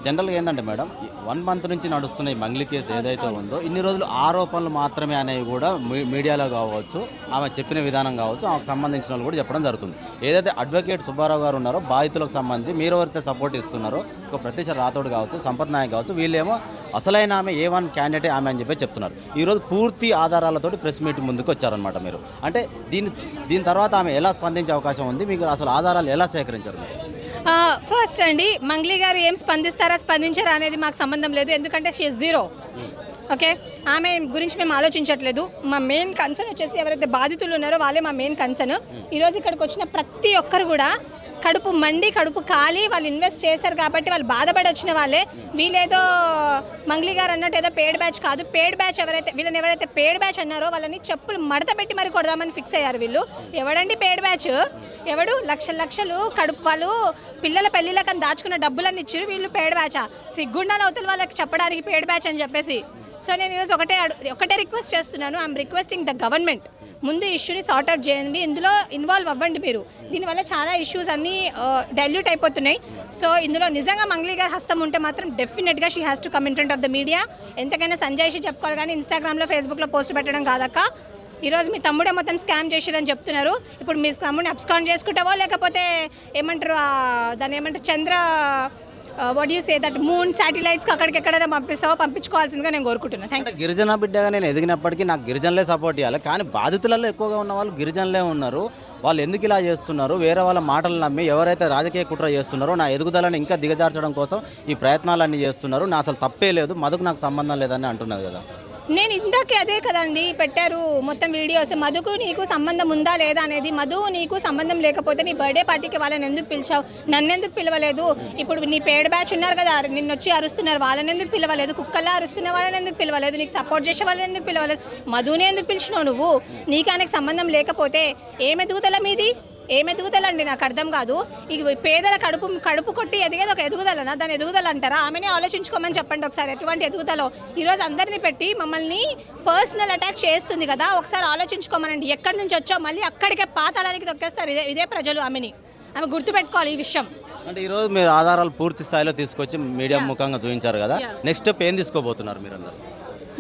జనరల్గా ఏంటంటే madam 1 month నుంచి నడుస్తున్న ఈ మంగ్లీ కేసు ఏదైతే ఉందో ఇన్ని రోజులు ఆరోపణలు మాత్రమే అనేవి కూడా మీడియాలో కావచ్చు, ఆమె చెప్పిన విధానం కావచ్చు, ఆమెకు సంబంధించిన వాళ్ళు కూడా చెప్పడం జరుగుతుంది. ఏదైతే అడ్వకేట్ సుబ్బారావు గారు ఉన్నారో బాధితులకు సంబంధించి మీరు ఎవరైతే సపోర్ట్ ఇస్తున్నారో ఒక ప్రత్యక్ష రాథోడ్ కావచ్చు, సంపత్ నాయక్ కావచ్చు, వీళ్ళేమో అసలైన ఆమె A1 క్యాండిడేట్ ఆమె అని చెప్పి చెప్తున్నారు. ఈరోజు పూర్తి ఆధారాలతోటి ప్రెస్ మీట్ ముందుకు వచ్చారనమాట మీరు. అంటే దీని తర్వాత ఆమె ఎలా స్పందించే అవకాశం ఉంది, మీకు అసలు ఆధారాలు ఎలా సేకరించారు? ఫస్ట్ అండి, మంగ్లీ గారు ఏం స్పందించారా అనేది మాకు సంబంధం లేదు. ఎందుకంటే షీ ఇస్ జీరో. ఓకే, ఆమె గురించి మేము ఆలోచించట్లేదు. మా మెయిన్ కన్సర్న్ వచ్చేసి ఎవరైతే బాధితులు ఉన్నారో వాళ్ళే మా మెయిన్ కన్సర్న్. ఈరోజు ఇక్కడికి వచ్చిన ప్రతి ఒక్కరు కూడా కడుపు మండి, కడుపు కాలి, వాళ్ళు ఇన్వెస్ట్ చేశారు కాబట్టి వాళ్ళు బాధపడి వచ్చిన వాళ్ళే. వీళ్ళేదో మంగ్లీ గారు అన్నట్టు ఏదో పేడ్ బ్యాచ్ కాదు. పేడ్ బ్యాచ్ ఎవరైతే పేడ్ బ్యాచ్ అన్నారో వాళ్ళని చెప్పులు మడత పెట్టి మరి కొడదామని ఫిక్స్ అయ్యారు వీళ్ళు. ఎవడండి పేడ్ బ్యాచ్? ఎవడు లక్షలు కడుపు వాళ్ళు పిల్లల పెళ్ళిళ్ళకని దాచుకున్న డబ్బులన్నీ ఇచ్చారు. వీళ్ళు పేడ్ బ్యాచా? సిగ్గుండాలి అవతల వాళ్ళకి చెప్పడానికి పేడ్ బ్యాచ్ అని చెప్పేసి. సో నేను ఈరోజు ఒకటే రిక్వెస్ట్ చేస్తున్నాను. ఐఎమ్ రిక్వెస్టింగ్ ద గవర్నమెంట్, ముందు ఇష్యూని సార్ట్ అవుట్ చేయండి, ఇందులో ఇన్వాల్వ్ అవ్వండి మీరు. దీనివల్ల చాలా ఇష్యూస్ అన్నీ డైల్యూట్ అయిపోతున్నాయి. సో ఇందులో నిజంగా మంగ్లీ గారి హస్తం ఉంటే మాత్రం డెఫినెట్గా she has to come in front of the media. ఎంతకైనా సంజయ్ చెప్పుకోవాలి కానీ ఇన్స్టాగ్రామ్లో, ఫేస్బుక్లో పోస్ట్ పెట్టడం కాదక్క. ఈరోజు మీ తమ్ముడే మొత్తం స్కామ్ చేసిరని చెప్తున్నారు. ఇప్పుడు మీ తమ్ముడిని అబ్స్కాండ్ చేసుకుంటావో లేకపోతే ఏమంటారు దాన్ని ఏమంటారు చంద్ర what you say that moon శాటిలైట్స్కి అక్కడికి ఎక్కడైనా పంపించుకోవాల్సిందిగా నేను కోరుకుంటున్నాను. Thank you. గిరిజన బిడ్డగా నేను ఎదిగినప్పటికీ నాకు గిరిజనులే సపోర్ట్ చేయాలి, కానీ బాధితులలో ఎక్కువగా ఉన్న వాళ్ళు గిరిజనులే ఉన్నారు. వాళ్ళు ఎందుకు ఇలా చేస్తున్నారు? వేరే వాళ్ళ మాటలు నమ్మి ఎవరైతే రాజకీయ కుట్ర చేస్తున్నారో నా ఎదుగుదలను ఇంకా దిగజార్చడం కోసం ఈ ప్రయత్నాలన్నీ చేస్తున్నారు. నా అసలు తప్పే లేదు, మధుకు నాకు సంబంధం లేదని అంటున్నది కదా. నేను ఇందాకే అదే కదండి పెట్టారు మొత్తం వీడియోస్. మధుకు నీకు సంబంధం ఉందా లేదా అనేది. మధు నీకు సంబంధం లేకపోతే నీ బర్త్డే పార్టీకి వాళ్ళని ఎందుకు పిలిచావు? నన్ను ఎందుకు పిలవలేదు? ఇప్పుడు నీ పేడ్ బ్యాచ్ ఉన్నారు కదా, నిన్ను వచ్చి అరుస్తున్నారు, వాళ్ళని ఎందుకు పిలవలేదు? కుక్కల్లా అరుస్తున్న వాళ్ళని ఎందుకు పిలవలేదు? నీకు సపోర్ట్ చేసే వాళ్ళని ఎందుకు పిలవలేదు? మధుని ఎందుకు పిలిచినావు నువ్వు? నీకు ఆయనకు సంబంధం లేకపోతే ఏమెదుగుదల మీది? ఏమెదుగుదలండి? నాకు అర్థం కాదు. ఈ పేదల కడుపు కొట్టి ఎదిగేది ఒక ఎదుగుదలనా? దాని ఎదుగుదల అంటారా? ఆమెనే ఆలోచించుకోమని చెప్పండి ఒకసారి. ఎటువంటి ఎదుగుదలో ఈరోజు అందరినీ పెట్టి మమ్మల్ని పర్సనల్ అటాక్ చేస్తుంది కదా, ఒకసారి ఆలోచించుకోమనండి. ఎక్కడి నుంచి వచ్చావు మళ్ళీ అక్కడికే పాతాళానికి తొక్కేస్తారు ఇదే ప్రజలు. ఆమె గుర్తుపెట్టుకోవాలి ఈ విషయం. అంటే ఈరోజు మీరు ఆధారాలు పూర్తి స్థాయిలో తీసుకొచ్చి మీడియా ముఖంగా చూపించారు కదా, నెక్స్ట్ స్టెప్ ఏం తీసుకోబోతున్నారు మీరు అందరూ?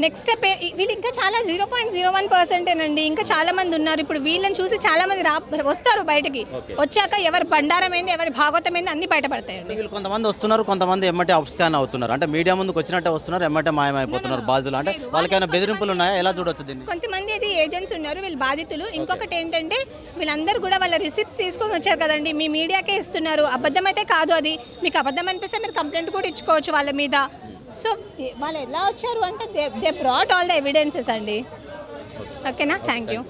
నెక్స్ట్ స్టెప్ వీళ్ళు ఇంకా చాలా 0.01%ఏనండి. ఇంకా చాలా మంది ఉన్నారు. ఇప్పుడు వీళ్ళని చూసి చాలా మంది వస్తారు బయటకి. వచ్చాక ఎవరి బండారం ఏంది, ఎవరి భాగవతం ఏంది అన్ని బయటపడతాయండి. వీళ్ళు కొంతమంది వస్తున్నారు, కొంతమంది ఎమ్మటే అప్ స్కాన్ అవుతున్నారు. అంటే మీడియా ముందుకు వచ్చినట్టే వస్తున్నారు, ఎమ్మటే మాయమైపోతున్నారు బాధితులు. అంటే వాళ్ళకైనా బెదిరింపులు ఉన్నాయా? ఎలా చూడొచ్చు దీన్ని? కొంతమంది అయితే ఏజెంట్స్ ఉన్నారు, వీళ్ళు బాధితులు. ఇంకొకటి ఏంటంటే వీళ్ళందరూ కూడా వాళ్ళ రిసిప్ట్స్ తీసుకొని వచ్చారు కదండి, మీ మీడియాకే ఇస్తున్నారు. అబద్ధం అయితే కాదు అది. మీకు అబద్ధం అనిపిస్తే మీరు కంప్లైంట్ కూడా ఇచ్చుకోవచ్చు వాళ్ళ మీద. సో వాళ్ళు ఎలా వచ్చారు అంటే they brought all the evidences అండి. ఓకేనా? Thank you.